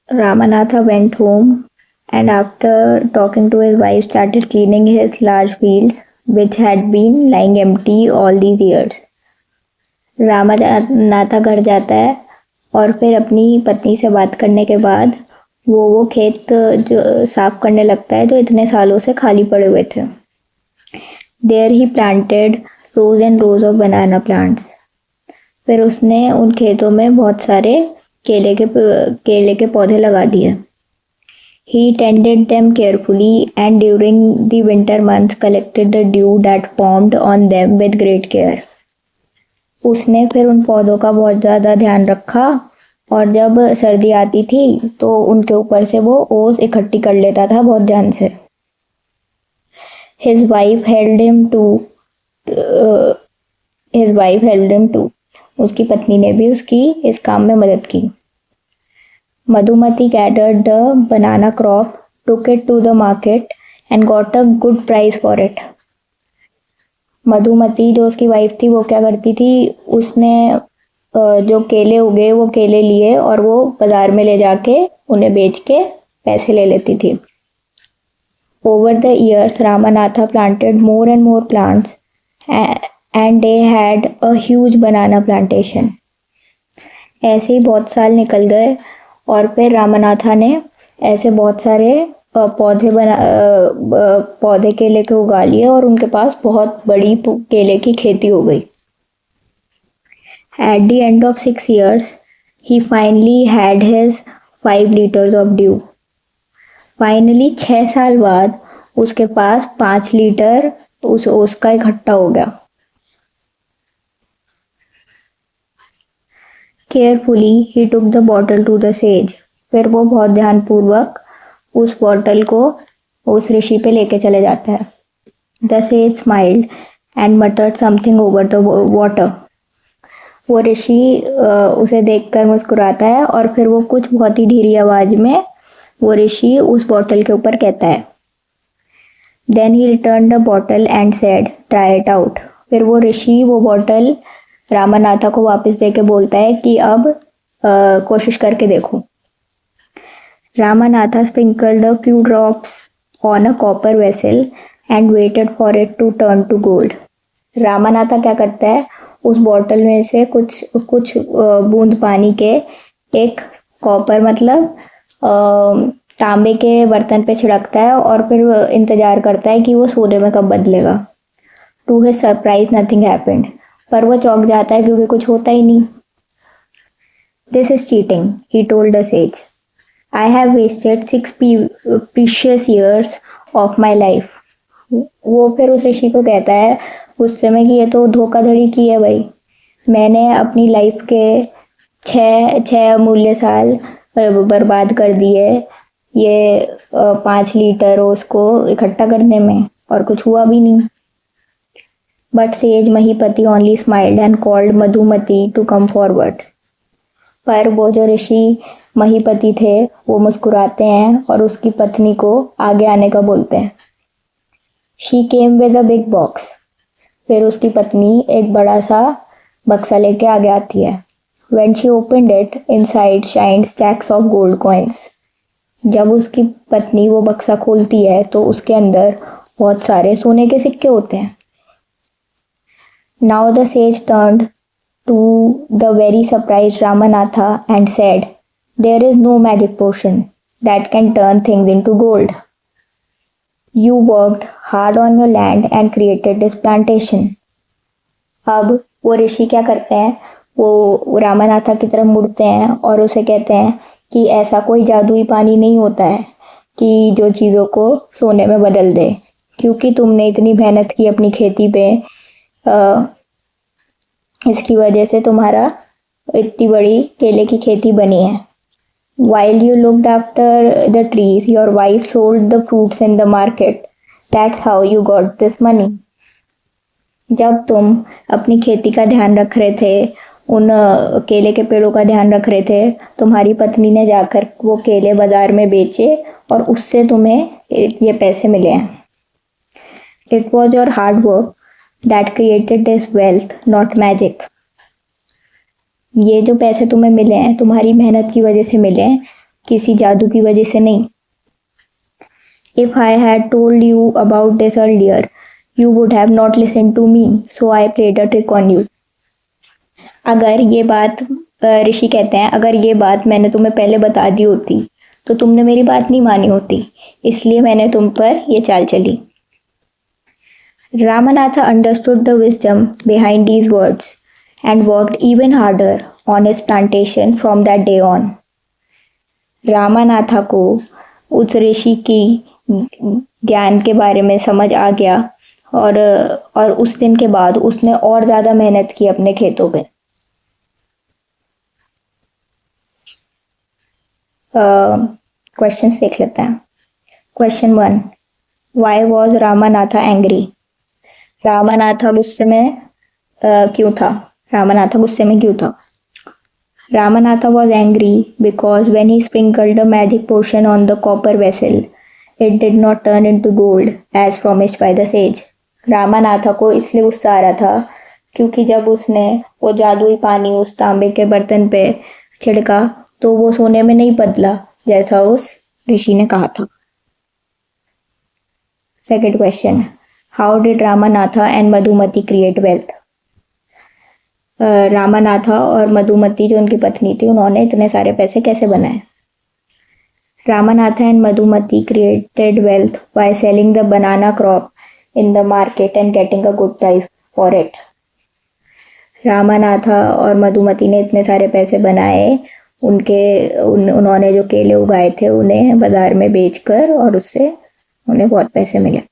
Ramanatha went home and after talking to his wife started cleaning his large fields which had been lying empty all these years. Ramanatha घर जाता है और फिर अपनी पत्नी से बात करने के बाद वो खेत जो साफ करने लगता है जो इतने सालों से खाली पड़े हुए थे. There he planted rows and rows of banana plants. फिर उसने उन खेतों में बहुत सारे केले के पौधे लगा दिए. He tended them carefully and during the winter months collected the dew that formed on them with great care. उसने फिर उन पौधों का बहुत ज़्यादा ध्यान रखा और जब सर्दी आती थी तो उनके ऊपर से वो ओस इकट्ठी कर लेता था बहुत ध्यान से. His wife helped him too. उसकी पत्नी ने भी उसकी इस काम में मदद की. Madhumati gathered the banana crop, took it to the market and got a good price for it. Madhumati जो उसकी वाइफ थी वो क्या करती थी, उसने जो केले उगे वो केले लिए और वो बाजार में ले जाके उन्हें बेच के पैसे ले लेती थी. Over the years, Ramanatha planted more and more plants and they had a huge banana plantation. ऐसे ही बहुत साल निकल गए और फिर रामनाथा ने ऐसे बहुत सारे पौधे केले के उगा लिए और उनके पास बहुत बड़ी केले की खेती हो गई. At the end of 6 years, he finally had his 5 liters of dew. Finally 6 साल बाद उसके पास 5 लीटर उसका इकट्ठा हो गया. Carefully he took the bottle to the sage. फिर वो बहुत ध्यानपूर्वक उस बॉटल को उस ऋषि पे लेके चले जाता है. The sage smiled and muttered something over the water. वो ऋषि उसे देखकर मुस्कुराता है और फिर वो कुछ बहुत ही धीरी आवाज में वो ऋषि उस बॉटल के ऊपर कहता है. Then he returned the bottle and said, "Try it out." फिर वो ऋषि वो बॉटल रामनाथा को वापस देके बोलता है कि अब कोशिश करके देखो. Ramanatha sprinkled a few drops on a copper vessel and waited for it to turn to gold. Ramanatha क्या करता है, उस बॉटल में से कुछ बूंद पानी के एक कॉपर मतलब तांबे के बर्तन पे छिड़कता है और फिर इंतजार करता है कि वो सोने में कब बदलेगा. To his surprise, nothing happened. पर वो चौंक जाता है क्योंकि कुछ होता ही नहीं. This is cheating, he told the sage. I have wasted 6 precious years of my life. वो फिर उस ऋषि को कहता है उस समय कि ये तो धोखाधड़ी की है भाई. मैंने अपनी लाइफ के 6 अमूल्य साल बर्बाद कर दिए ये 5 लीटर उसको इकट्ठा करने में और कुछ हुआ भी नहीं. But sage Mahipati only smiled and called Madhumati to come forward. पर वो जो ऋषि महीपति थे वो मुस्कुराते हैं और उसकी पत्नी को आगे आने का बोलते हैं. She came with a big box. फिर उसकी पत्नी एक बड़ा सा बक्सा लेके आगे आती है. When she opened it, inside shined stacks of gold coins. जब उसकी पत्नी वो बक्सा खोलती है तो उसके अंदर बहुत सारे सोने के सिक्के होते हैं. Now the sage turned to the very surprised Ramanatha and said, "There is no magic potion that can turn things into gold. You worked hard on your land and created this plantation." अब वो ऋषि क्या करते हैं, वो रामनाथा की तरफ मुड़ते हैं और उसे कहते हैं कि ऐसा कोई जादुई पानी नहीं होता है कि जो चीज़ों को सोने में बदल दे, क्योंकि तुमने इतनी मेहनत की अपनी खेती पे, इसकी वजह से तुम्हारा इतनी बड़ी केले की खेती बनी है. While you looked after the trees, your wife sold the fruits in the market. That's how you got this money. जब तुम अपनी खेती का ध्यान रख रहे थे, उन केले के पेड़ों का ध्यान रख रहे थे, तुम्हारी पत्नी ने जाकर वो केले बाजार में बेचे और उससे तुम्हें ये पैसे मिले हैं. It was your hard work that created this wealth, not magic. ये जो पैसे तुम्हें मिले हैं तुम्हारी मेहनत की वजह से मिले हैं किसी जादू की वजह से नहीं। If I had told you about this earlier, you would have not listened to me, so I played a trick on you. अगर ये बात ऋषि कहते हैं, अगर ये बात मैंने तुम्हें पहले बता दी होती तो तुमने मेरी बात नहीं मानी होती, इसलिए मैंने तुम पर ये चाल चली। Ramanatha understood the wisdom behind these words and worked even harder on his plantation from that day on. Ramanatha को उस ऋषि की ज्ञान के बारे में समझ आ गया और उस दिन के बाद उसने और ज़्यादा मेहनत की अपने खेतों पे। क्वेश्चंस देख लेते हैं। Question 1, why was Ramanatha angry? Ramanatha गुस्से में क्यों था? रामानाथा गुस्से में क्यों था? Ramanatha was angry because when he sprinkled a magic potion on the copper vessel, it did not turn into gold as promised by the sage. Ramanatha को इसलिए गुस्सा आ रहा था क्योंकि जब उसने वो जादुई पानी उस तांबे के बर्तन पे छिड़का तो वो सोने में नहीं बदला जैसा उस ऋषि ने कहा था। Second question, how did Ramanatha and Madhumati create wealth? Ramanatha और मधुमती जो उनकी पत्नी थी उन्होंने इतने सारे पैसे कैसे बनाए? Ramanatha and Madhumati created wealth by selling the banana crop in the market and getting a good price for it. Ramanatha और मधुमती ने इतने सारे पैसे बनाए उन्होंने जो केले उगाए थे उन्हें बाजार में बेचकर और उससे उन्हें बहुत पैसे मिले।